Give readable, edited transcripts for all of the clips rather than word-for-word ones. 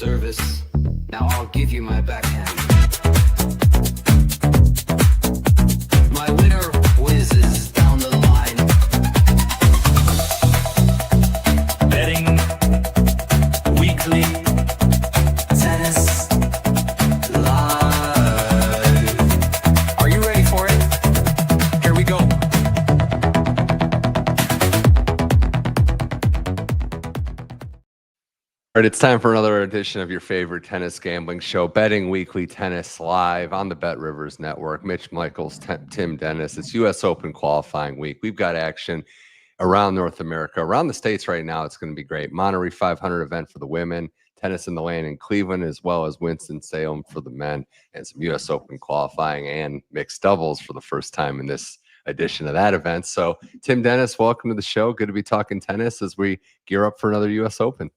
service. Now I'll give you my backhand. My winner whizzes down the line. Betting weekly tennis live. Are you ready for it? Here we go. All right, it's time for another edition of your favorite tennis gambling show, Betting Weekly Tennis Live on the Bet Rivers Network. Mitch Michaels, Tim Dennis. It's U.S. Open qualifying week. We've got action around North America, around the States right now. It's going to be great. Monterey 500 event for the women, tennis in the lane in Cleveland, as well as Winston-Salem for the men, and some U.S. Open qualifying and mixed doubles for the first time in this edition of that event. So, Tim Dennis, welcome to the show. Good to be talking tennis as we gear up for another U.S. Open.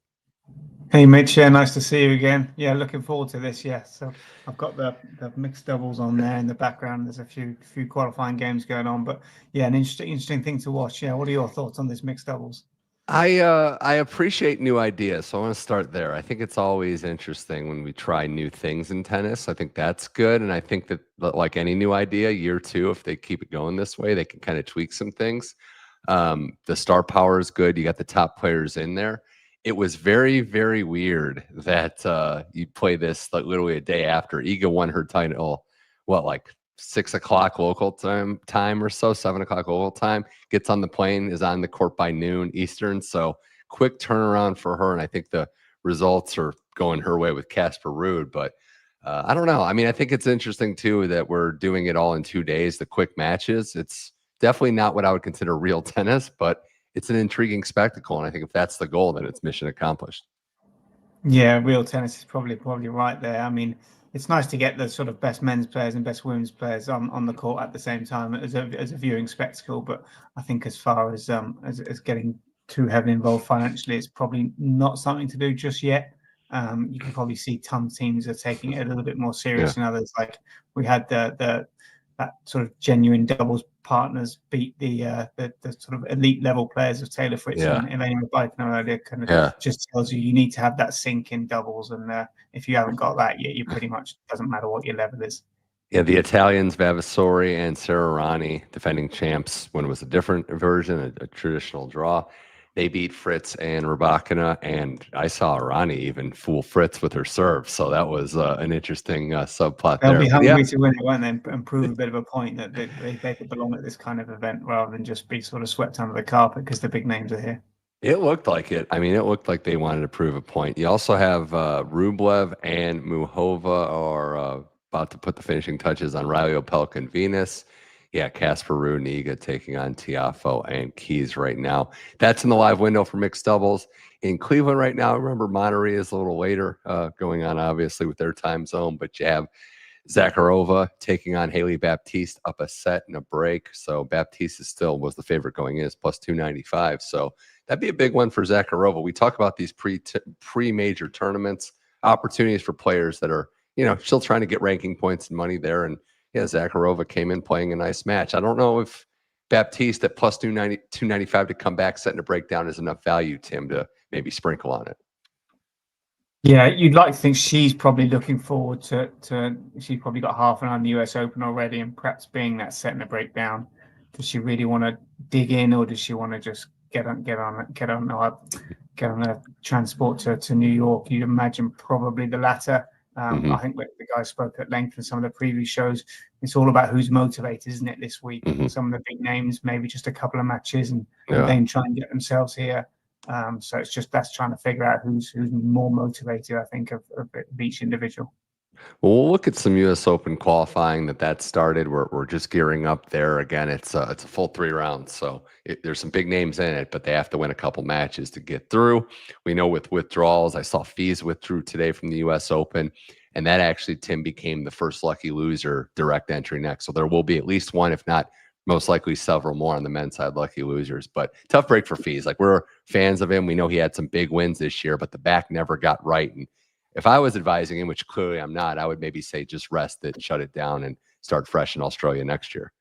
Hey Mitch, yeah, nice to see you again. Yeah, looking forward to this. Yeah, so I've got the mixed doubles on there in the background. There's a few qualifying games going on, but yeah, an interesting thing to watch. Yeah, what are your thoughts on this mixed doubles? I appreciate new ideas, so I want to start there. I think it's always interesting when we try new things in tennis. I think that's good, and I think that like any new idea, year two, if they keep it going this way, they can kind of tweak some things. The star power is good. You got the top players in there. It was very, very weird that you play this like literally a day after Iga won her title. What, like 6 o'clock local time or so, 7 o'clock local time. Gets on the plane, is on the court by noon Eastern. So quick turnaround for her, and I think the results are going her way with Casper Ruud. But I don't know. I mean, I think it's interesting too that we're doing it all in 2 days. The quick matches. It's definitely not what I would consider real tennis, but it's an intriguing spectacle, and I think if that's the goal, then it's mission accomplished. Yeah, real tennis is probably right there. I mean, it's nice to get the sort of best men's players and best women's players on the court at the same time as a viewing spectacle. But I think as far as getting too heavily involved financially, it's probably not something to do just yet. You can probably see some teams are taking it a little bit more serious than others. Like we had that sort of genuine doubles partners beat the sort of elite level players of Taylor Fritz and Elena Rybakina earlier. Kind of just tells you need to have that sync in doubles, and if you haven't got that yet, you pretty much doesn't matter what your level is. Yeah, the Italians, Vavasori and Serrarani, defending champs when it was a different version, a traditional draw. They beat Fritz and Rybakina, and I saw Arani even fool Fritz with her serve. So that was an interesting subplot there. They'll be hungry to win it, won't they? And prove a bit of a point that they could belong at this kind of event rather than just be sort of swept under the carpet because the big names are here. It looked like it. I mean, it looked like they wanted to prove a point. You also have Rublev and Muhova are about to put the finishing touches on Riley Opelka and Venus. Yeah, Casper Ruud and Iga taking on Tiafoe and Keys right now. That's in the live window for mixed doubles. In Cleveland right now, remember, Monterey is a little later going on, obviously, with their time zone. But you have Zakharova taking on Haley Baptiste up a set and a break. So Baptiste still was the favorite going in, is plus 295. So that'd be a big one for Zakharova. We talk about these pre-major tournaments, opportunities for players that are, still trying to get ranking points and money there. And yeah, Zakharova came in playing a nice match. I don't know if Baptiste at plus 295 to come back, setting a breakdown is enough value, Tim, to maybe sprinkle on it. Yeah, you'd like to think she's probably looking forward to she's probably got half an eye on the US Open already, and perhaps being that setting a breakdown. Does she really want to dig in, or does she want to just get on a transport to New York? You'd imagine probably the latter. I think the guys spoke at length in some of the previous shows. It's all about who's motivated, isn't it, this week? Some of the big names, maybe just a couple of matches, and then try and get themselves here. So it's just that's trying to figure out who's more motivated, I think, of each individual. Well, we'll look at some U.S. Open qualifying that started. We're just gearing up there. Again, it's a full 3 rounds, so there's some big names in it, but they have to win a couple matches to get through. We know with withdrawals, I saw Fees withdrew today from the U.S. Open, and that actually, Tim, became the first lucky loser direct entry next. So there will be at least one, if not most likely several more on the men's side, lucky losers. But tough break for Fees. Like, we're fans of him. We know he had some big wins this year, but the back never got right. And if I was advising him, which clearly I'm not, I would maybe say just rest it, shut it down, and start fresh in Australia next year.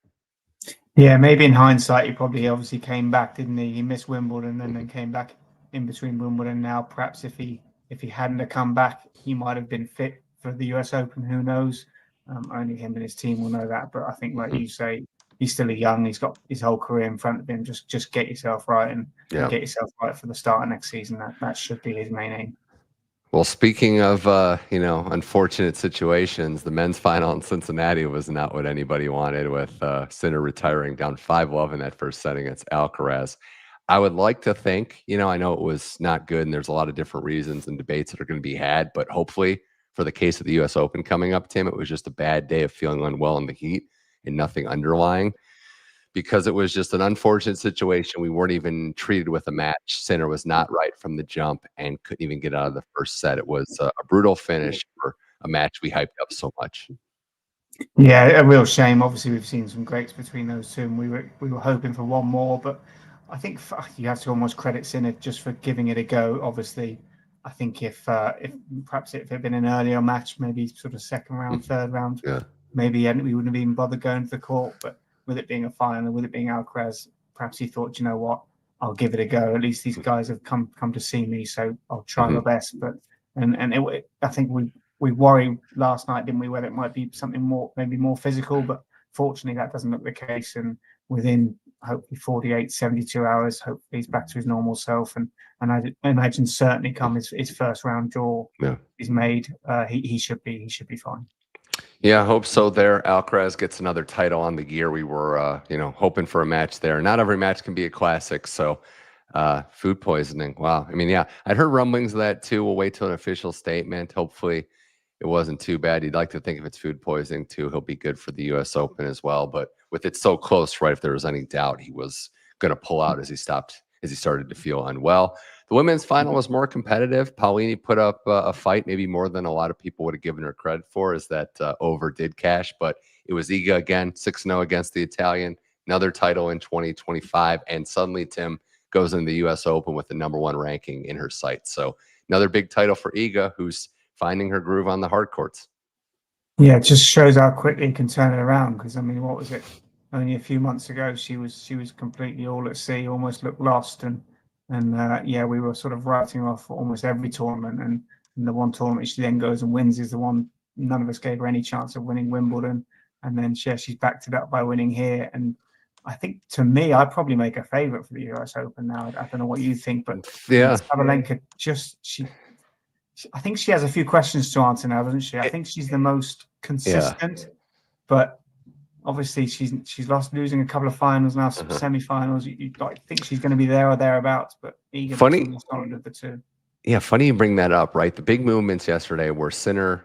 Yeah, maybe in hindsight, he probably obviously came back, didn't he? He missed Wimbledon and then came back in between Wimbledon. Now, perhaps if he if he hadn't have come back, he might have been fit for the US Open. Who knows? Only him and his team will know that. But I think, like you say, he's still young. He's got his whole career in front of him. Just get yourself right and get yourself right for the start of next season. That should be his main aim. Well, speaking of unfortunate situations, the men's final in Cincinnati was not what anybody wanted, with Sinner retiring down 5-love in that first set against Alcaraz. I would like to think, I know it was not good, and there's a lot of different reasons and debates that are going to be had, but hopefully for the case of the US Open coming up, Tim, it was just a bad day of feeling unwell in the heat and nothing underlying, because it was just an unfortunate situation. We weren't even treated with a match. Sinner was not right from the jump and couldn't even get out of the first set. It was a brutal finish for a match we hyped up so much. Yeah, a real shame. Obviously, we've seen some greats between those two, and we were hoping for one more, but I think you have to almost credit Sinner just for giving it a go. Obviously, I think if perhaps it had been an earlier match, maybe sort of second round, third round, maybe we wouldn't have even bothered going to the court. But with it being a final, with it being Alcaraz, perhaps he thought, you know what, I'll give it a go. At least these guys have come to see me, so I'll try my best. But I think we worried last night, didn't we, whether it might be something more, maybe more physical, but fortunately that doesn't look the case. And within hopefully 48, 72 hours, hopefully he's back to his normal self. And I imagine certainly come his first round draw is made, he should be fine. Yeah, I hope so there. Alcaraz gets another title on the gear. We were, hoping for a match there. Not every match can be a classic, so food poisoning. Wow. I mean, yeah, I'd heard rumblings of that too. We'll wait till an official statement. Hopefully it wasn't too bad. You'd like to think if it's food poisoning too, he'll be good for the US Open as well. But with it so close, right, if there was any doubt he was going to pull out as he started to feel unwell. The women's final was more competitive. Paolini put up a fight, maybe more than a lot of people would have given her credit for, as that over did cash. But it was Iga again, 6-0 against the Italian, another title in 2025. And suddenly Tim goes into the US Open with the #1 ranking in her sights. So another big title for Iga, who's finding her groove on the hard courts. Yeah, it just shows how quickly he can turn it around. Because I mean, what was it? Only a few months ago, she was completely all at sea, almost looked lost, and we were sort of writing off almost every tournament. And the one tournament she then goes and wins is the one none of us gave her any chance of winning, Wimbledon. And then she's backed it up by winning here. And I think, to me, I'd probably make a favourite for the US Open now. I don't know what you think, but Sabalenka I think she has a few questions to answer now, doesn't she? I think she's the most consistent, but obviously she's losing a couple of finals now, some semi-finals. You think she's going to be there or thereabouts, but Egan is the most solid of the two. Yeah, funny you bring that up, right? The big movements yesterday where Sinner,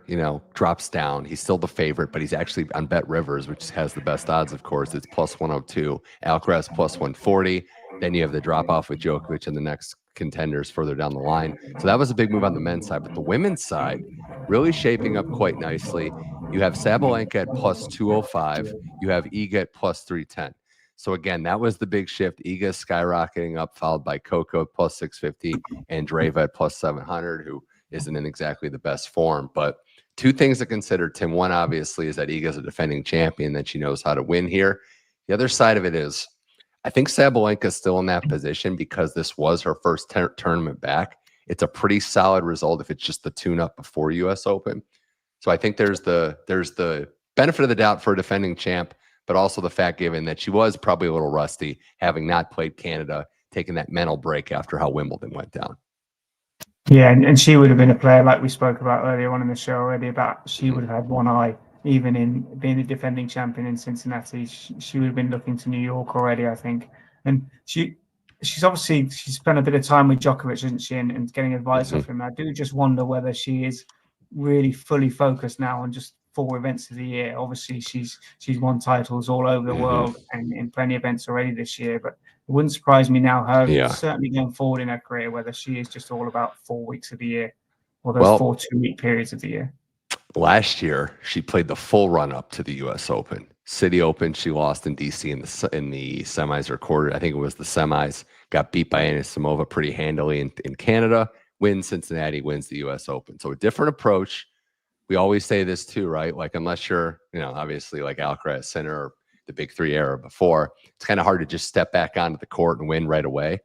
drops down. He's still the favorite, but he's actually on Bet Rivers, which has the best odds, of course. It's +102. Alcaraz +140. Then you have the drop off with Djokovic and the next contenders further down the line. So that was a big move on the men's side. But the women's side really shaping up quite nicely. You have Sabalenka at +205. You have Iga at +310. So again, that was the big shift. Iga skyrocketing up, followed by Coco at +650 and Dreva at +700, who isn't in exactly the best form. But two things to consider, Tim. One, obviously, is that Iga's a defending champion, that she knows how to win here. The other side of it is, I think Sabalenka is still in that position because this was her first tournament back. It's a pretty solid result if it's just the tune-up before US Open. So I think there's the benefit of the doubt for a defending champ, but also the fact given that she was probably a little rusty, having not played Canada, taking that mental break after how Wimbledon went down. Yeah, and she would have been a player, like we spoke about earlier on in the show already, about she would have had one eye, even in being a defending champion in Cincinnati. She would have been looking to New York already, I think. And she's spent a bit of time with Djokovic, hasn't she, and getting advice off him. I do just wonder whether she is really fully focused now on just 4 events of the year. Obviously, she's won titles all over the world and in plenty of events already this year. But it wouldn't surprise me now, her certainly going forward in her career, whether she is just all about 4 weeks of the year or those 4 2-week periods of the year. Last year, she played the full run-up to the U.S. Open. City Open, she lost in D.C. in the semis or quarter. I think it was the semis. Got beat by Anisimova pretty handily in Canada. Wins Cincinnati, wins the U.S. Open. So a different approach. We always say this too, right? Like, unless you're, obviously like Alcaraz, Sinner, or the big 3 era before, it's kind of hard to just step back onto the court and win right away.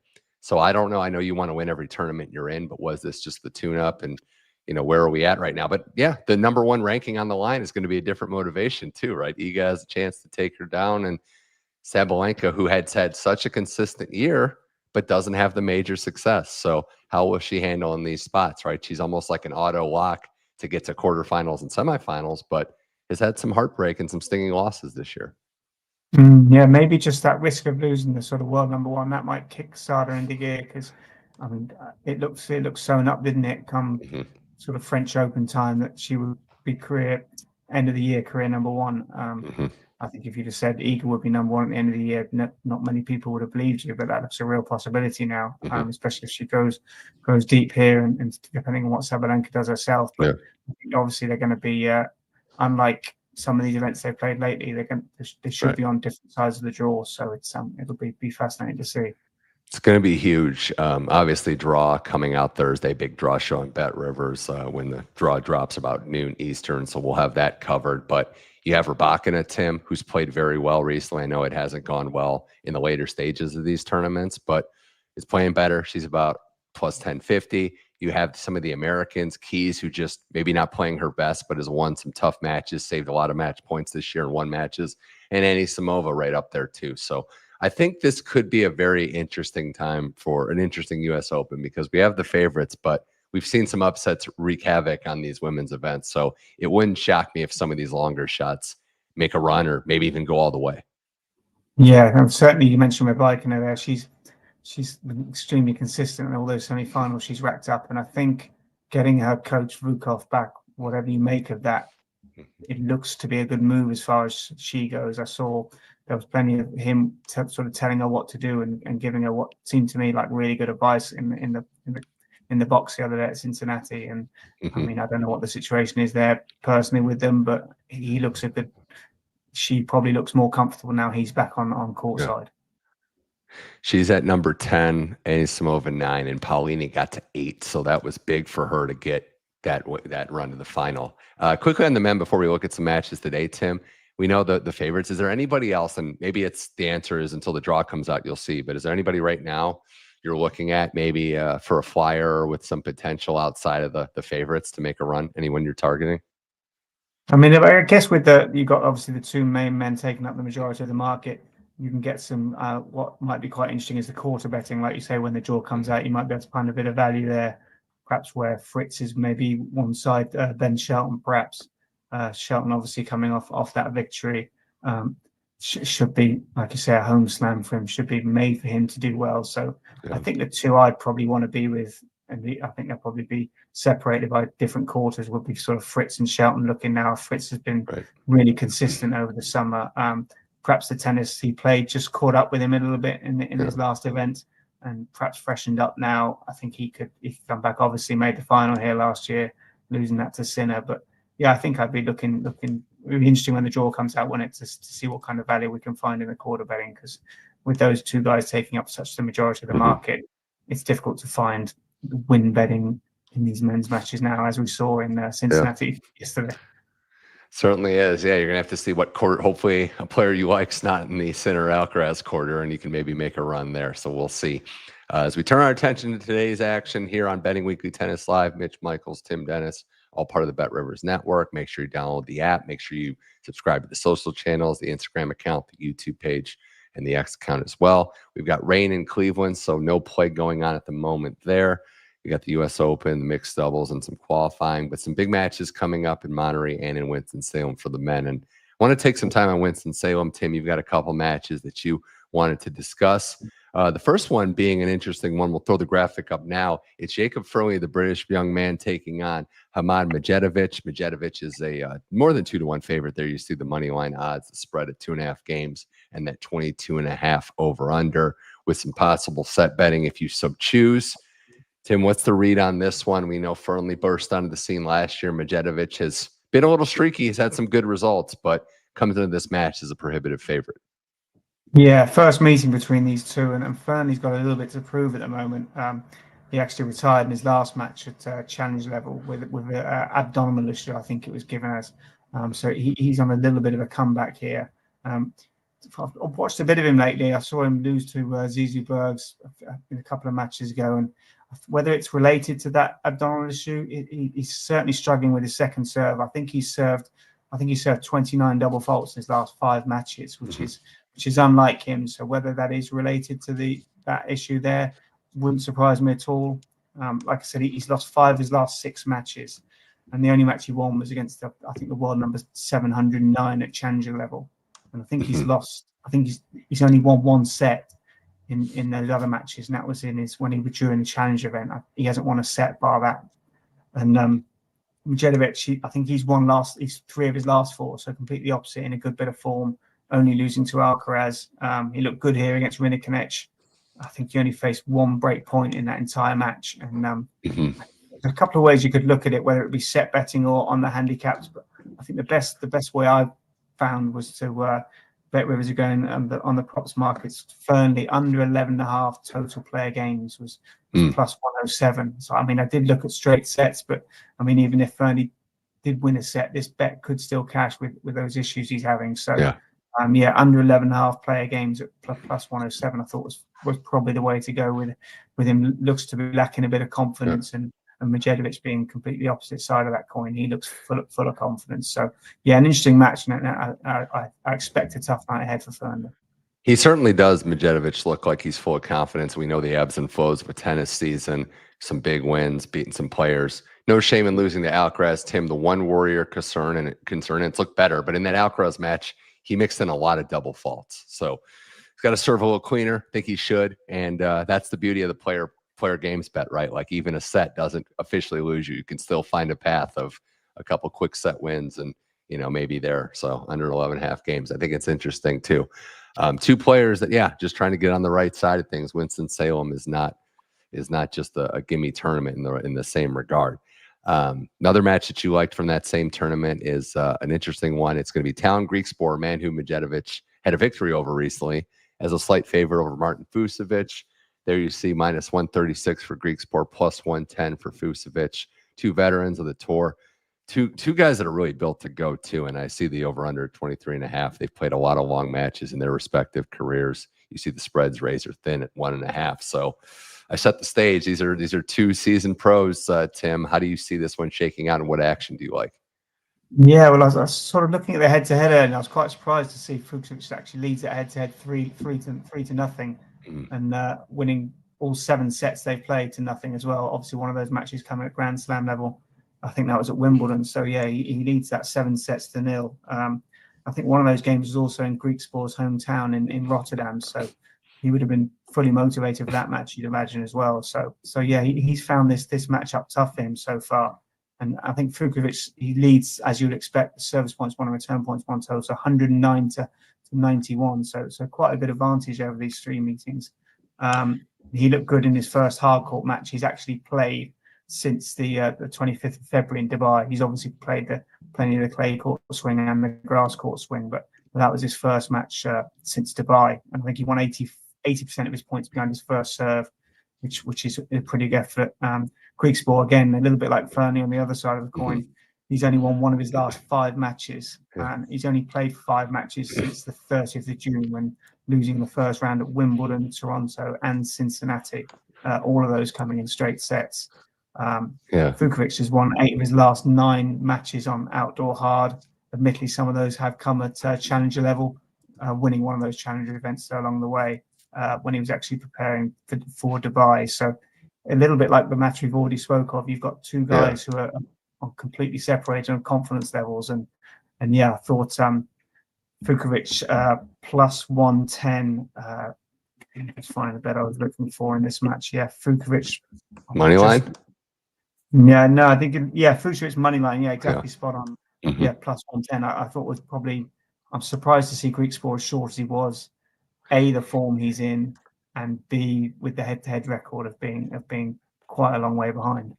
So I don't know. I know you want to win every tournament you're in, but was this just the tune-up? And, where are we at right now? But yeah, the number one ranking on the line is going to be a different motivation too, right? Iga has a chance to take her down, and Sabalenka, who had such a consistent year, but doesn't have the major success. So how will she handle in these spots, right? She's almost like an auto lock to get to quarterfinals and semifinals, but has had some heartbreak and some stinging losses this year. Yeah, maybe just that risk of losing the sort of world number one, that might kickstart her into gear, because I mean, it looks sewn up, didn't it? Come sort of French Open time that she would be end of the year career number one. I think if you just said Iga would be number one at the end of the year, not many people would have believed you, but that looks a real possibility now, especially if she goes deep here and depending on what Sabalenka does herself. But I think obviously they're going to be unlike some of these events they've played lately. They should be on different sides of the draw, so it'll be fascinating to see. It's going to be huge. Obviously, draw coming out Thursday, big draw show in Bet Rivers when the draw drops about noon Eastern. So we'll have that covered. But you have Rybakina, Tim, who's played very well recently. I know it hasn't gone well in the later stages of these tournaments, but is playing better. She's about plus 1050. You have some of the Americans, Keys, who just maybe not playing her best, but has won some tough matches, saved a lot of match points this year and won matches. And Anisimova right up there too. So I think this could be a very interesting time for an interesting U.S. Open, because we have the favorites, but we've seen some upsets wreak havoc on these women's events. So it wouldn't shock me if some of these longer shots make a run or maybe even go all the way. Yeah, and certainly you mentioned Rybakina there. She's been extremely consistent in all those semi-finals she's racked up, and I think getting her coach Vukov back, whatever you make of that, it looks to be a good move as far as she goes. I saw there was plenty of him sort of telling her what to do and giving her what seemed to me like really good advice in the box the other day at Cincinnati. And I mean, I don't know what the situation is there personally with them, but he looks a good. She probably looks more comfortable now he's back on courtside. She's at number 10, Anisimova 9, and Paolini got to 8. So that was big for her to get that run to the final. Quickly on the men before we look at some matches today, Tim. We know the favorites. Is there anybody else? And maybe it's the answer is until the draw comes out, you'll see. But is there anybody right now you're looking at maybe for a flyer or with some potential outside of the favorites to make a run? Anyone you're targeting? I mean, I guess with you've got obviously the two main men taking up the majority of the market. You can get some, what might be quite interesting is the quarter betting. Like you say, when the draw comes out, you might be able to find a bit of value there, perhaps where Fritz is maybe one side, then Shelton perhaps. Shelton obviously coming off that victory. Should be, like you say, a home slam for him, should be made for him to do well. So I think the two I'd probably want to be with, and I think they'll probably be separated by different quarters, would be sort of Fritz and Shelton looking now. Fritz has been really consistent over the summer. Perhaps the tennis he played just caught up with him a little bit in his last event, and perhaps freshened up now. I think he could come back. Obviously made the final here last year, losing that to Sinner. But yeah, I think I'd be looking. It'll be interesting when the draw comes out, to see what kind of value we can find in the quarter betting, because with those two guys taking up such the majority of the market, it's difficult to find win betting in these men's matches now, as we saw in Cincinnati yesterday. Certainly is. Yeah, you're going to have to see what quarter. Hopefully a player you like's not in the Sinner Alcaraz quarter, and you can maybe make a run there. So we'll see. As we turn our attention to today's action here on Betting Weekly Tennis Live, Mitch Michaels, Tim Dennis, all part of the Bet Rivers Network. Make sure you download the app. Make sure you subscribe to the social channels, the Instagram account, the YouTube page, and the X account as well. We've got rain in Cleveland, so no play going on at the moment there. We got the U.S. Open, the mixed doubles, and some qualifying, but some big matches coming up in Monterey and in Winston-Salem for the men. And I want to take some time on Winston-Salem. Tim, you've got a couple matches that you wanted to discuss. The first one being an interesting one. We'll throw the graphic up now. It's Jacob Fearnley, the British young man, taking on Hamad Medjedovic. Medjedovic is a more than 2-to-1 favorite there. You see the money line odds, the spread at 2.5 games, and that 22.5 over under with some possible set betting if you so choose. Tim, what's the read on this one? We know Fearnley burst onto the scene last year. Medjedovic has been a little streaky. He's had some good results, but comes into this match as a prohibitive favorite. Yeah, first meeting between these two, and Fearnley's got a little bit to prove at the moment. He actually retired in his last match at challenge level with an abdominal issue, I think it was given as. So he's on a little bit of a comeback here. I've watched a bit of him lately. I saw him lose to Zizou Bergs a couple of matches ago, and whether it's related to that abdominal issue, he's certainly struggling with his second serve. I think he served 29 double faults in his last 5 matches, which is unlike him. So whether that is related to that issue there wouldn't surprise me at all. Like I said, he's lost 5 of his last 6 matches, and the only match he won was against I think the world number 709 at challenger level. And I think he's lost. I think he's only won 1 set in those other matches, and that was when he was during the challenge event. He hasn't won a set bar that. And Medjedovic, I think he's 3 of his last 4, so completely opposite, in a good bit of form, only losing to Alcaraz. He looked good here against Renata. I think he only faced 1 break point in that entire match. And there's a couple of ways you could look at it, whether it be set betting or on the handicaps. But I think the best way I found was to bet rivers are going on the props markets. Fearnley under 11.5 total player games was plus 107. So I mean, I did look at straight sets, but I mean, even if Fearnley did win a set, this bet could still cash with those issues he's having. So under 11.5 player games at plus 107, I thought was probably the way to go with him. Looks to be lacking a bit of confidence, and Medjedovic being completely opposite side of that coin. He looks full of confidence. So, yeah, an interesting match, and I expect a tough night ahead for Fearnley. He certainly does. Medjedovic look like he's full of confidence. We know the ebbs and flows of a tennis season, some big wins, beating some players. No shame in losing to Alcaraz. Tim, the one warrior concern, and it's looked better. But in that Alcaraz match, he mixed in a lot of double faults. So he's got to serve a little cleaner. I think he should. And that's the beauty of the player games bet, right? Like, even a set doesn't officially lose you. You can still find a path of a couple quick set wins and, maybe there. So under 11.5 games, I think it's interesting too. 2 players that, just trying to get on the right side of things. Winston-Salem is not just a gimme tournament in the same regard. Another match that you liked from that same tournament is an interesting one. It's going to be Tallon Griekspoor, a man who Medjedovic had a victory over recently, as a slight favorite over Marton Fucsovics. There you see minus 136 for Griekspoor, plus 110 for Fucsovics. 2 veterans of the tour. Two guys that are really built to go too. And I see the over-under 23.5. They've played a lot of long matches in their respective careers. You see the spreads razor thin at 1.5. So I set the stage. These are 2 seasoned pros, Tim. How do you see this one shaking out, and what action do you like? Yeah, well, I was sort of looking at the head-to-head, and I was quite surprised to see Fucsovics actually leads it head-to-head 3-0, and winning all 7 sets they played to nothing as well. Obviously, one of those matches coming at Grand Slam level. I think that was at Wimbledon. So yeah, he leads that 7 sets to 0. I think one of those games was also in Griekspoor's hometown in Rotterdam. So he would have been fully motivated for that match, you'd imagine, as well. So yeah, he's found this matchup tough for him so far. And I think Fucsovics, he leads, as you would expect, the service points 1 and return points 1 total, so 109 to 91. So quite a bit of advantage over these 3 meetings. He looked good in his first hard court match he's actually played since the 25th of February in Dubai. He's obviously played plenty of the clay court swing and the grass court swing, but that was his first match since Dubai. And I think he won 80% of his points behind his first serve, which is a pretty good effort. Griekspoor, again, a little bit like Fearnley on the other side of the coin. He's only won 1 of his last 5 matches, and he's only played 5 matches since the 30th of June, when losing the first round at Wimbledon, Toronto, and Cincinnati. All of those coming in straight sets. Fucsovics has won 8 of his last 9 matches on outdoor hard. Admittedly, some of those have come at challenger level, winning one of those challenger events along the way when he was actually preparing for Dubai. So a little bit like the match we've already spoke of, you've got 2 guys who are completely separated on confidence levels. And I thought Fucsovics plus 110. Let's find the bet I was looking for in this match. Yeah, Fucsovics. Money line? Yeah, no, I think, Fucsovics money line. Yeah, exactly, spot on. Yeah, plus 110. I thought was probably, I'm surprised to see Griekspoor as short as he was. A, the form he's in, and B, with the head-to-head record of being quite a long way behind.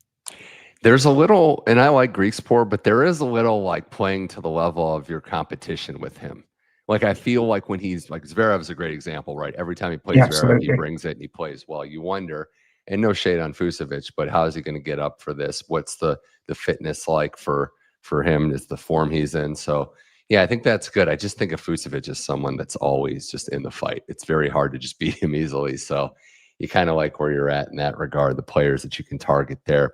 There's a little, and I like Griekspoor, but there is a little like playing to the level of your competition with him. Like, I feel like when he's like, Zverev's a great example, right? Every time he plays Zverev, he brings it and he plays well. You wonder, and no shade on Fucsovics, but how is he going to get up for this? What's the fitness like for him? Is the form he's in? So, Yeah, I think that's good. I just think of Fucsovics as someone that's always just in the fight. It's very hard to just beat him easily. So you kind of like where you're at in that regard, the players that you can target there.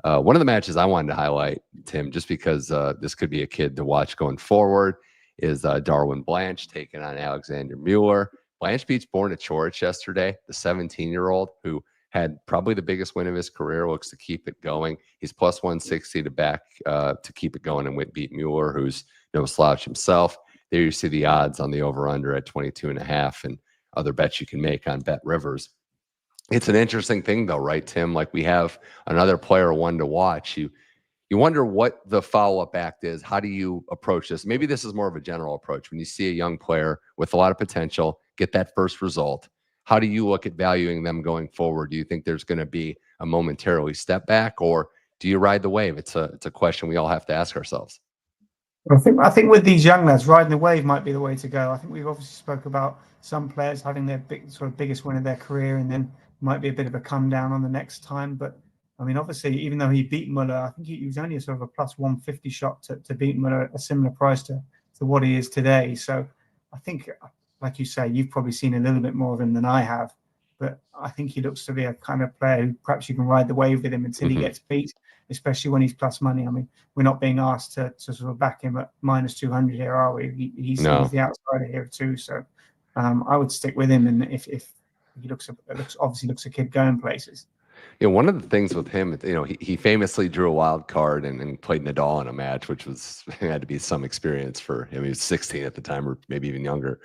One of the matches I wanted to highlight, Tim, just because this could be a kid to watch going forward, is Darwin Blanch taking on Alexandre Muller. Blanch beats Borna Coric yesterday, the 17-year-old who had probably the biggest win of his career, looks to keep it going. He's plus 160 to back to keep it going and beat Muller, who's no slouch himself. There you see the odds on the over-under at 22.5 and other bets you can make on Bet Rivers. It's an interesting thing, though, right, Tim? Like, we have another player, one to watch. You wonder what the follow-up act is. How do you approach this? Maybe this is more of a general approach. When you see a young player with a lot of potential get that first result, how do you look at valuing them going forward? Do you think there's going to be a momentarily step back, or do you ride the wave? It's a question we all have to ask ourselves. I think with these young lads, riding the wave might be the way to go. I think we've obviously spoke about some players having their biggest win of their career, and then might be a bit of a come down on the next time. But I mean, obviously, even though he beat Muller, I think he was only a sort of a plus 150 shot to beat Muller at a similar price to what he is today. So I think, like you say, you've probably seen a little bit more of him than I have. But I think he looks to be a kind of player who perhaps you can ride the wave with him until he gets beat, especially when he's plus money. I mean, we're not being asked to sort of back him at minus 200 here, are we? He's the outsider here too. So I would stick with him. And if he looks a kid going places. You know, one of the things with him, you know, he famously drew a wild card and played Nadal in a match, which had to be some experience for him. He was 16 at the time, or maybe even younger.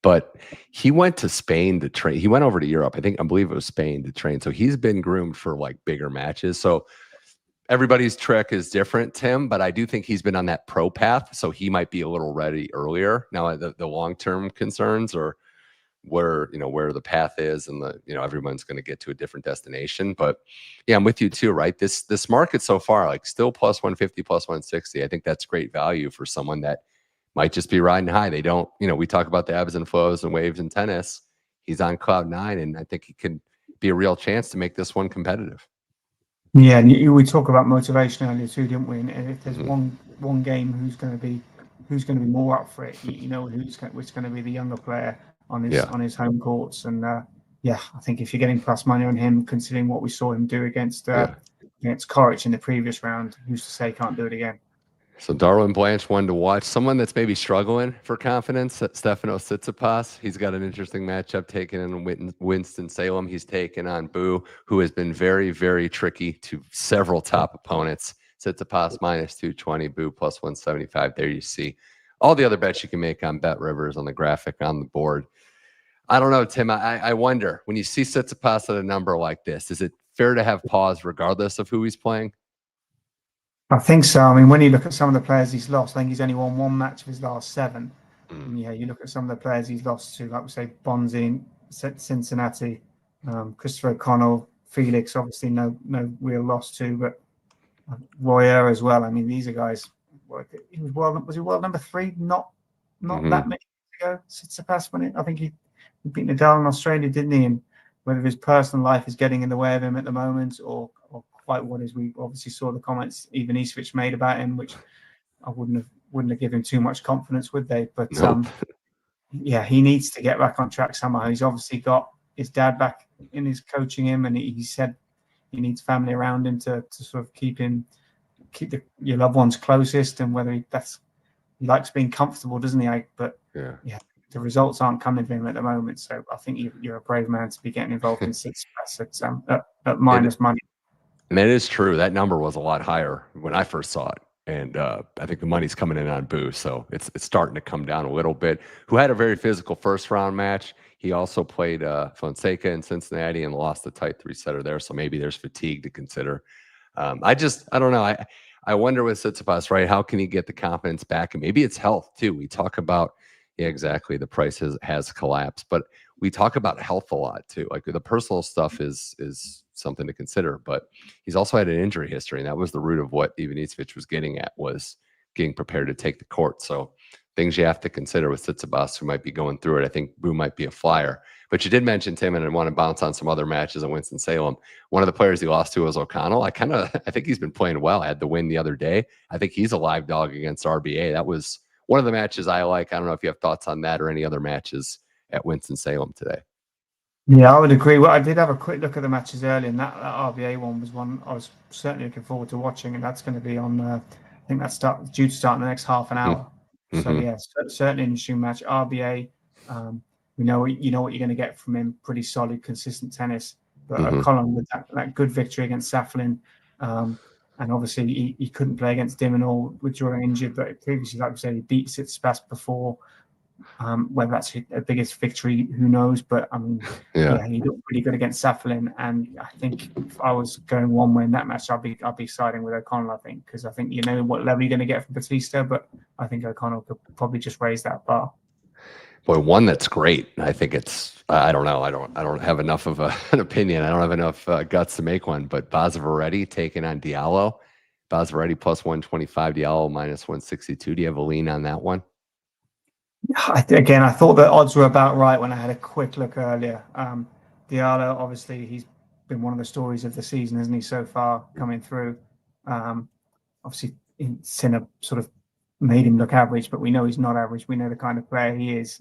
But he went to Spain to train. He went over to Europe. I believe it was Spain to train. So he's been groomed for like bigger matches. So everybody's trek is different, Tim, but I do think he's been on that pro path. So he might be a little ready earlier. Now, the long-term concerns are where the path is, and everyone's going to get to a different destination. But yeah, I'm with you too, right? This market so far, like still plus 150, plus 160. I think that's great value for someone that might just be riding high. They don't, we talk about the ebbs and flows and waves in tennis. He's on cloud 9, and I think he could be a real chance to make this one competitive. Yeah, and we talk about motivation earlier too, didn't we? And if there's one game who's going to be more up for it, who's going to be the younger player on his home courts. And I think if you're getting plus money on him, considering what we saw him do against Coric in the previous round, who's to say he can't do it again? So Darwin Blanch, one to watch. Someone that's maybe struggling for confidence, Stefanos Tsitsipas. He's got an interesting matchup taken in Winston-Salem. He's taken on Bu, who has been very, very tricky to several top opponents. Tsitsipas minus 220, Bu plus 175. There you see all the other bets you can make on Bet Rivers on the graphic on the board. I don't know, Tim. I wonder, when you see Tsitsipas at a number like this, is it fair to have pause regardless of who he's playing? I think so. I mean, when you look at some of the players he's lost, I think he's only won one match of his last 7. And you look at some of the players he's lost to, like we say, Bonzi, Cincinnati, Christopher O'Connell, Felix, obviously no real loss to, but Royer as well. I mean, these are guys. Was he world number 3? Not that many years ago. Tsitsipas won it. I think he beat Nadal in Australia, didn't he? And whether his personal life is getting in the way of him at the moment, or quite what is, we obviously saw the comments even Nishesh made about him, which I wouldn't have given him too much confidence, would they? But he needs to get back on track somehow. He's obviously got his dad back in his coaching him, and he said he needs family around him to sort of keep your loved ones closest, and whether he likes being comfortable, doesn't he? But the results aren't coming for him at the moment. So I think you're a brave man to be getting involved in Tsitsipas at minus money. And that is true. That number was a lot higher when I first saw it. And I think the money's coming in on Bu, so it's starting to come down a little bit. Who had a very physical first-round match. He also played Fonseca in Cincinnati and lost the tight 3-setter there, so maybe there's fatigue to consider. I don't know. I wonder with Tsitsipas, right, how can he get the confidence back? And maybe it's health, too. We talk about, exactly, the price has collapsed. But we talk about health a lot, too. Like, the personal stuff is something to consider, but he's also had an injury history, and that was the root of what Ivanisevic was getting at, was getting prepared to take the court. So things you have to consider with Tsitsipas, who might be going through it. I think Bu might be a flyer. But you did mention Tim, and I want to bounce on some other matches at Winston-Salem. One of the players he lost to was O'Connell. I think he's been playing well. I had the win the other day. I think he's a live dog against RBA. That was one of the matches I like. I don't know if you have thoughts on that or any other matches at Winston-Salem today. Yeah, I would agree. Well, I did have a quick look at the matches earlier, and that RBA one was one I was certainly looking forward to watching, and that's going to be on. I think that's due to start in the next half an hour. So yeah, certainly an interesting match. RBA, we know what you're going to get from him. Pretty solid, consistent tennis. But O'Connor with that good victory against Saflin, and obviously he couldn't play against Dimonor with drawing injured, but previously, like I said, he beat Tsitsipas before. Whether that's a biggest victory, who knows? But I mean, yeah, he looked pretty good against Saflin, and I think if I was going one way in that match, I'd be siding with O'Connell. I think because I think you know what level you're going to get from Bautista, but I think O'Connell could probably just raise that bar. Boy, one that's great. I think it's. I don't know. I don't have enough of an opinion. I don't have enough guts to make one. But Basavareddy taking on Diallo. Basavareddy plus 125, Diallo minus 162. Do you have a lean on that one? Again, I thought the odds were about right when I had a quick look earlier. Diallo, obviously, he's been one of the stories of the season, hasn't he, so far coming through? Obviously, Sinner sort of made him look average, but we know he's not average. We know the kind of player he is.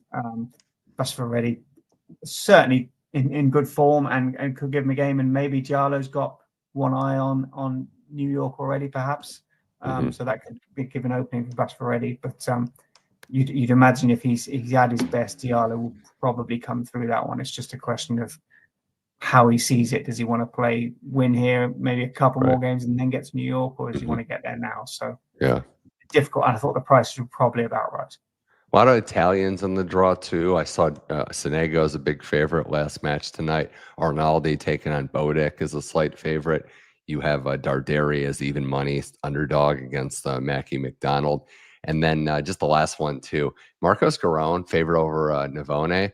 Basavareddy certainly in good form and could give him a game. And maybe Diallo's got one eye on New York already, perhaps. So that could give an opening for Basavareddy. But you'd imagine if he's at his best, Diallo will probably come through that one. It's just a question of how he sees it. Does he want to win here, maybe a couple more games and then get to New York, or does he want to get there now? So yeah, difficult. And I thought the prices were probably about right. A lot of Italians in the draw too. I saw Sonego is a big favorite last match tonight. Arnaldi taking on Bodek is a slight favorite. You have Darderi as even money underdog against Mackie McDonald. And then just the last one too, Marcos Giron favored over Navone.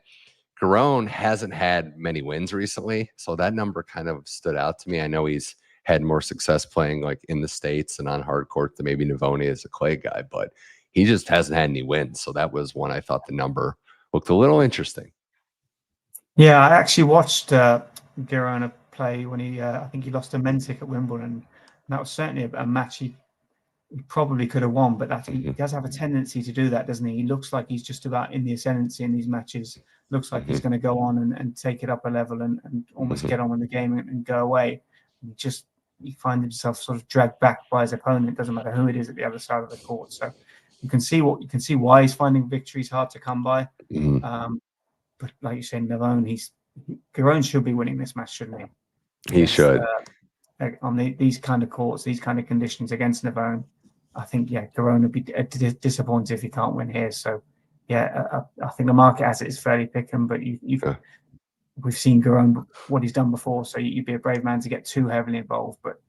Giron hasn't had many wins recently, so that number kind of stood out to me. I know he's had more success playing like in the States and on hard court than maybe Navone is a clay guy, but he just hasn't had any wins. So that was one I thought the number looked a little interesting. Yeah, I actually watched Giron play when I think he lost to Mentic at Wimbledon. And that was certainly a match he probably could have won, but he does have a tendency to do that, doesn't he? He looks like he's just about in the ascendancy in these matches. Looks like he's going to go on and take it up a level and almost get on with the game and go away. And he finds himself sort of dragged back by his opponent. It doesn't matter who it is at the other side of the court. So you can see why he's finding victories hard to come by. But like you said, Navone, Giron should be winning this match, shouldn't he? He should. On these kind of courts, these kind of conditions against Navone, I think, Giron would be disappointed if he can't win here. So, I think the market as it is fairly pick'em, but we've seen Giron, what he's done before, so you'd be a brave man to get too heavily involved, but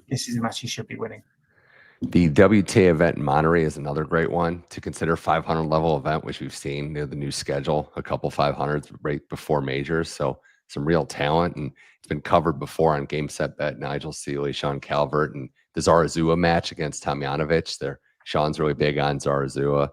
this is a match he should be winning. The WTA event in Monterey is another great one to consider. 500 level event, which we've seen near the new schedule, a couple 500s right before majors. So some real talent, and it's been covered before on Game Set Bet. Nigel Seeley, Sean Calvert, and the Zarazua match against Tomljanovic. Sean's really big on Zarazua.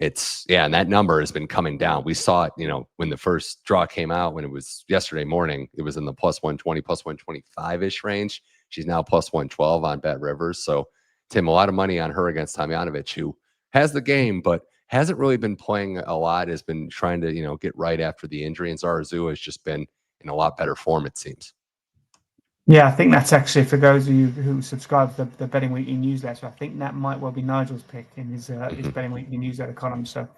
And that number has been coming down. We saw it, when the first draw came out, when it was yesterday morning, it was in the plus 120, plus 125-ish range. She's now plus 112 on Bet Rivers. So, Tim, a lot of money on her against Tomljanovic, who has the game, but hasn't really been playing a lot, has been trying to, get right after the injury. And Zarazua has just been in a lot better form, it seems. Yeah, I think that's actually, for those of you who subscribe to the Betting Weekly newsletter, I think that might well be Nigel's pick in his Betting Weekly newsletter column. So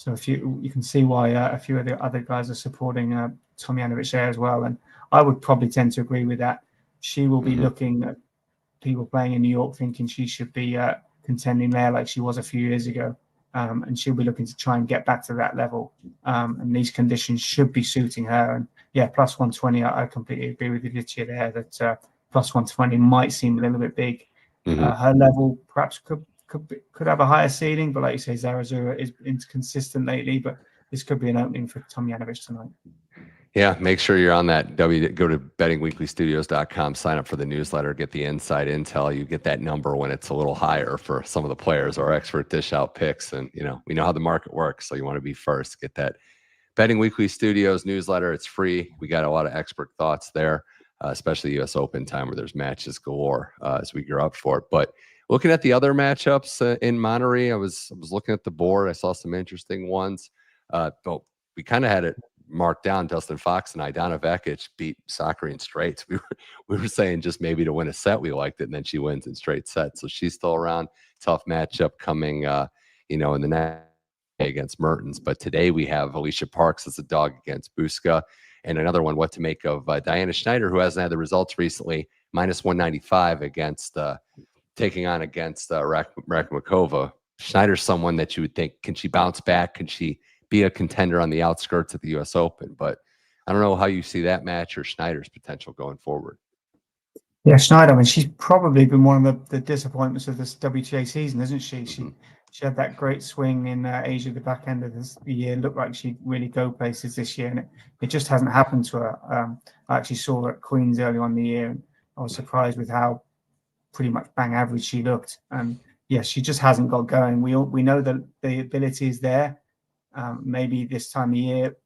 if you can see why a few of the other guys are supporting Tomljanovic there as well. And I would probably tend to agree with that. She will be looking at people playing in New York thinking she should be contending there like she was a few years ago. And she'll be looking to try and get back to that level. And these conditions should be suiting her. And plus 120, I completely agree with you, Lydia, there that plus 120 might seem a little bit big. Her level perhaps could have a higher ceiling, but like you say, Zarazua is inconsistent lately, but this could be an opening for Tomljanovic tonight. Yeah, make sure you're on that. Go to bettingweeklystudios.com, sign up for the newsletter, get the inside intel. You get that number when it's a little higher for some of the players. Our expert dish out picks, and we know how the market works, so you want to be first. Get that Betting Weekly Studios newsletter. It's free. We got a lot of expert thoughts there, especially U.S. Open time where there's matches galore as we gear up for it. But Looking at the other matchups in Monterey, I was looking at the board. I saw some interesting ones. But we kind of had it marked down. Dustin Fox and I, Donna Vekic beat Sakari in straights. We were saying just maybe to win a set, we liked it, and then she wins in straight sets. So she's still around. Tough matchup coming, in the next against Mertens. But today we have Alicia Parks as a dog against Buska, and another one. What to make of Diana Schneider, who hasn't had the results recently, minus 195 against. Taking on against Rakhmakova. Schneider's someone that you would think, can she bounce back? Can she be a contender on the outskirts of the U.S. Open? But I don't know how you see that match or Schneider's potential going forward. Yeah, Schneider, I mean, she's probably been one of the disappointments of this WTA season, isn't she? She had that great swing in Asia, the back end of the year. Looked like she'd really go places this year, and it just hasn't happened to her. I actually saw her at Queen's early on in the year, and I was surprised with how pretty much bang average she looked. And yes, she just hasn't got going. We know that the ability is there. Maybe this time of year,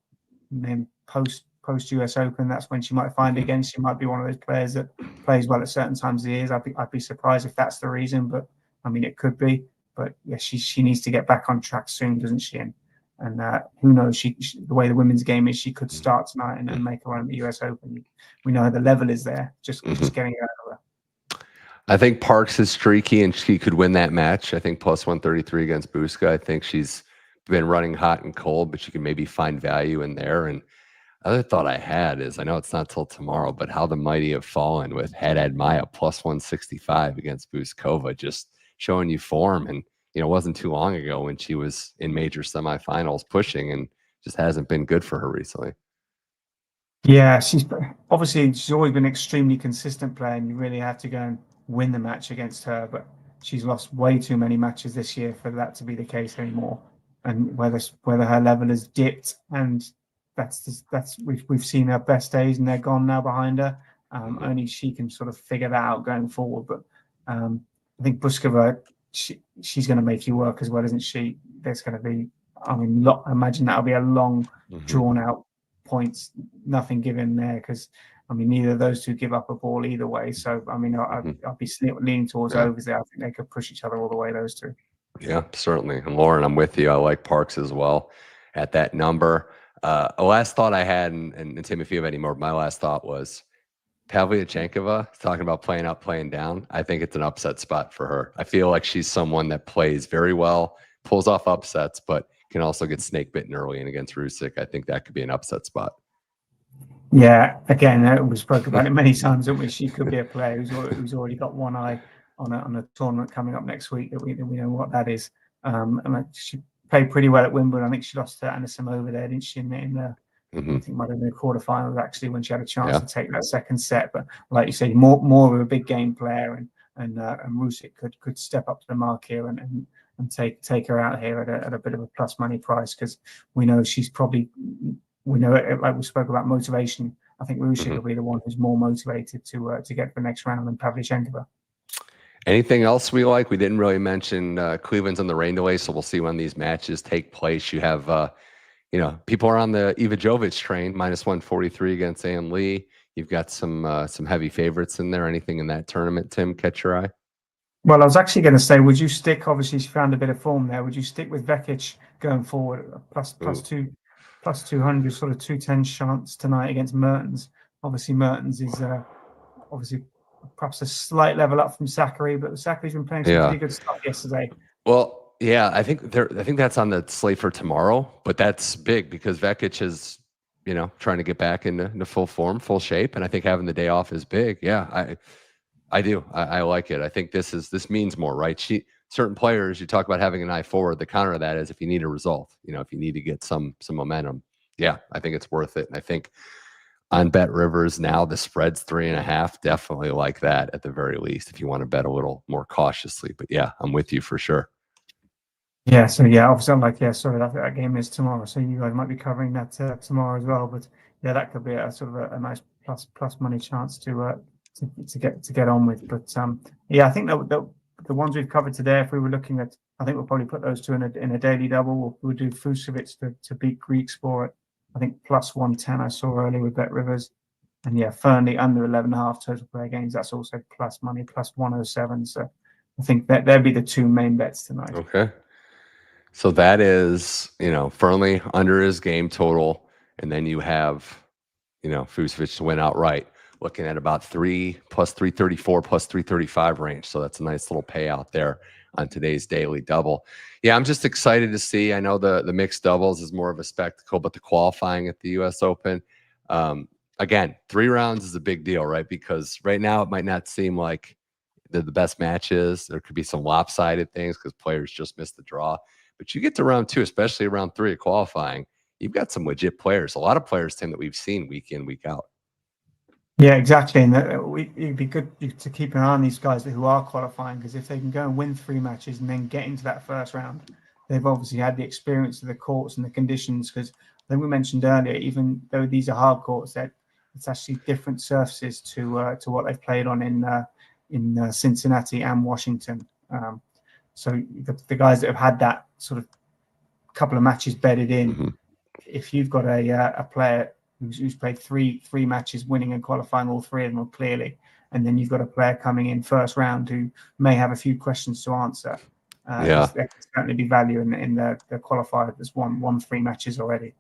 and then post US Open, that's when she might find again. She might be one of those players that plays well at certain times of the years. I'd be surprised if that's the reason, but I mean it could be. But yeah, she needs to get back on track soon, doesn't she? And who knows? She the way the women's game is, she could start tonight and make a run at the US Open. We know the level is there. Just getting her out of her. I think Parks is streaky and she could win that match. I think plus 133 against Buska. I think she's been running hot and cold, but she can maybe find value in there. And other thought I had is, I know it's not till tomorrow, but how the mighty have fallen with Haddad Maya plus 165 against Buskova, just showing you form. And, it wasn't too long ago when she was in major semifinals pushing, and just hasn't been good for her recently. Yeah, she's always been an extremely consistent player, and you really have to go and win the match against her. But she's lost way too many matches this year for that to be the case anymore. And whether her level has dipped, and we've seen her best days and they're gone now behind her. Only she can sort of figure that out going forward. But I think Buskova, she's going to make you work as well, isn't she? There's going to be, I imagine that'll be a long, drawn out points, nothing given there, because I mean neither of those two give up a ball either way. So I mean I'll be leaning towards overs there. I think they could push each other all the way, those two. Yeah, certainly. And Lauren, I'm with you. I like Parks as well at that number. A last thought I had, and Tim, if you have any more, my last thought was Pavlyuchenkova talking about playing up, playing down. I think it's an upset spot for her. I feel like she's someone that plays very well, pulls off upsets, but can also get snake bitten early. And against Rusick, I think that could be an upset spot. Yeah, again, we spoke about it many times, haven't we? She could be a player who's already got one eye on a tournament coming up next week that we know what that is. And she played pretty well at Wimbledon. I think she lost to Anisimova there, didn't she? I think it might have been the quarterfinals actually, when she had a chance to take that second set. But like you say, more of a big game player, and Rusick could step up to the mark here and take her out here at a bit of a plus money price, because we know she's probably, like we spoke about motivation. I think Rusick will be the one who's more motivated to get the next round than Pavlyuchenkova. Anything else we like? We didn't really mention Cleveland's on the rain delay, so we'll see when these matches take place. You have, people are on the Ivajovic train, minus 143 against Ann Lee. You've got some heavy favorites in there. Anything in that tournament, Tim, catch your eye? Well, I was actually going to say, would you stick? Obviously, she found a bit of form there. Would you stick with Vekic going forward? Plus 200, sort of 210 chance tonight against Mertens. Obviously, Mertens is perhaps a slight level up from Sakari, but Sakari's been playing some pretty good stuff yesterday. Well, yeah, I think that's on the slate for tomorrow, but that's big because Vekic is, trying to get back into full form, full shape, and I think having the day off is big. Yeah, I do. I like it. I think this means more, right? Certain players, you talk about having an eye forward. The counter to that is if you need a result, if you need to get some momentum. Yeah, I think it's worth it. And I think on Bet Rivers now, the spread's 3.5. Definitely like that at the very least if you want to bet a little more cautiously. But yeah, I'm with you for sure. Yeah, so yeah, obviously I'm that game is tomorrow, so you guys might be covering that tomorrow as well. But yeah, that could be a sort of a nice plus money chance to get on with. But yeah, I think that the ones we've covered today, if we were looking at, I think we'll probably put those two in a daily double. We'll do Fucsovics to beat Griekspoor at, I think, plus 110 I saw earlier with Bet Rivers. And yeah, Fearnley under 11.5 total player games. That's also plus money, plus 107. So I think that they'll be the two main bets tonight. Okay. So that is, Fearnley under his game total. And then you have, Fucsovics to win outright, looking at about 3 plus 334 plus 335 range. So that's a nice little payout there on today's daily double. Yeah, I'm just excited to see. I know the mixed doubles is more of a spectacle, but the qualifying at the US Open, again, 3 rounds is a big deal, right? Because right now it might not seem like they're the best matches. There could be some lopsided things because players just missed the draw. But you get to round 2, especially round 3 of qualifying, you've got some legit players. A lot of players, Tim, that we've seen week in, week out. Yeah, exactly. And it'd be good to keep an eye on these guys who are qualifying, because if they can go and win 3 matches and then get into that first round, they've obviously had the experience of the courts and the conditions. Because I think we mentioned earlier, even though these are hard courts, that it's actually different surfaces to what they've played on in Cincinnati and Washington. So the guys that have had that sort of couple of matches bedded in, if you've got a player who's played three matches, winning and qualifying all 3 of them clearly, and then you've got a player coming in first round who may have a few questions to answer, there can certainly be value in the qualifier that's won 3 matches already.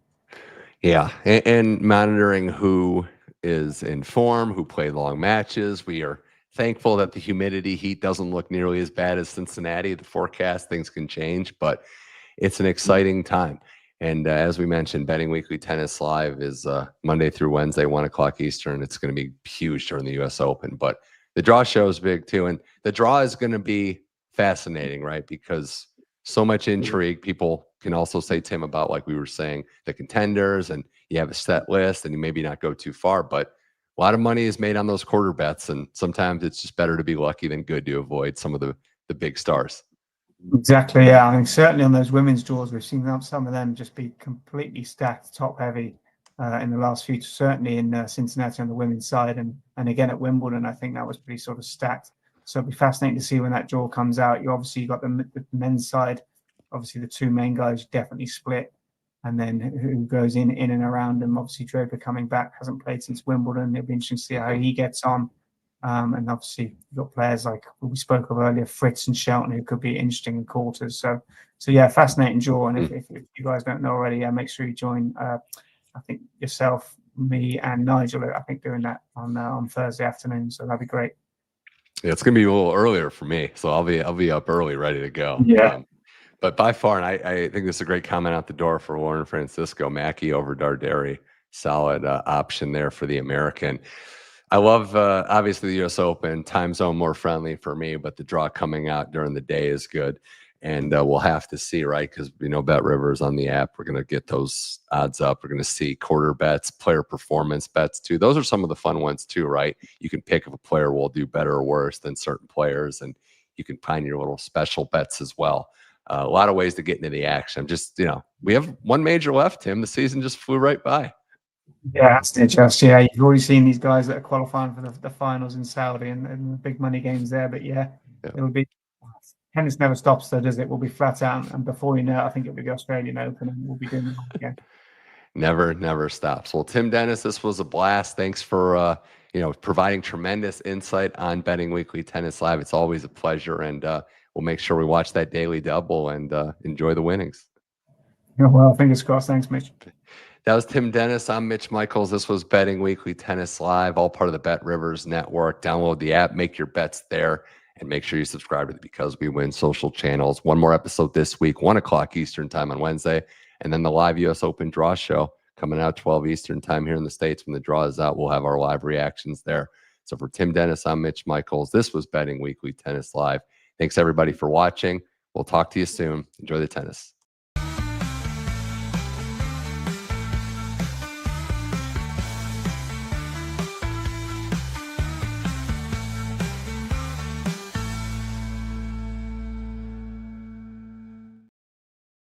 Yeah, and monitoring who is in form, who played long matches. We are thankful that the humidity heat doesn't look nearly as bad as Cincinnati. The forecast, things can change, but it's an exciting time. And as we mentioned, Betting Weekly Tennis Live is Monday through Wednesday, 1 o'clock Eastern. It's going to be huge during the U.S. Open, but the draw show is big too. And the draw is going to be fascinating, right? Because so much intrigue. People can also say, Tim, about, like we were saying, the contenders, and you have a set list and you maybe not go too far, but a lot of money is made on those quarter bets. And sometimes it's just better to be lucky than good to avoid some of the big stars. Exactly, yeah. I mean, certainly on those women's draws, we've seen some of them just be completely stacked, top heavy in the last few. Certainly in Cincinnati on the women's side, and again at Wimbledon, I think that was pretty sort of stacked. So it'll be fascinating to see when that draw comes out. You obviously got the men's side, obviously the 2 main guys definitely split, and then who goes in and around them. Obviously Draper coming back, hasn't played since Wimbledon. It'll be interesting to see how he gets on. And obviously you've got players like we spoke of earlier, Fritz and Shelton, who could be interesting in quarters. So yeah, fascinating draw. And if you guys don't know already, make sure you join. I think yourself, me, and Nigel are, I think, doing that on Thursday afternoon. So that'd be great. Yeah, it's gonna be a little earlier for me, so I'll be up early, ready to go. Yeah. But by far, and I think this is a great comment out the door for Warren Francisco, Mackey over Darderi, solid option there for the American. I love, obviously, the U.S. Open, time zone more friendly for me, but the draw coming out during the day is good. And we'll have to see, right? Because Bet Rivers on the app, we're going to get those odds up. We're going to see quarter bets, player performance bets too. Those are some of the fun ones too, right? You can pick if a player will do better or worse than certain players, and you can find your little special bets as well. A lot of ways to get into the action. We have 1 major left, Tim. The season just flew right by. Yeah, you've already seen these guys that are qualifying for the finals in Saudi and the big money games there. But yeah, it will be. Tennis never stops, though, does it? We'll be flat out, and before you know it, I think it'll be the Australian Open, and we'll be doing it again. Never stops. Well, Tim Dennis, this was a blast. Thanks for providing tremendous insight on Betting Weekly Tennis Live. It's always a pleasure, and we'll make sure we watch that daily double and enjoy the winnings. Well, fingers crossed. Thanks, Mitch. That was Tim Dennis. I'm Mitch Michaels. This was Betting Weekly Tennis Live, all part of the Bet Rivers Network. Download the app, make your bets there, and make sure you subscribe to the Because We Win social channels. 1 more episode this week, 1 o'clock Eastern time on Wednesday, and then the live U.S. Open draw show coming out 12 Eastern time here in the States. When the draw is out, we'll have our live reactions there. So for Tim Dennis, I'm Mitch Michaels. This was Betting Weekly Tennis Live. Thanks, everybody, for watching. We'll talk to you soon. Enjoy the tennis.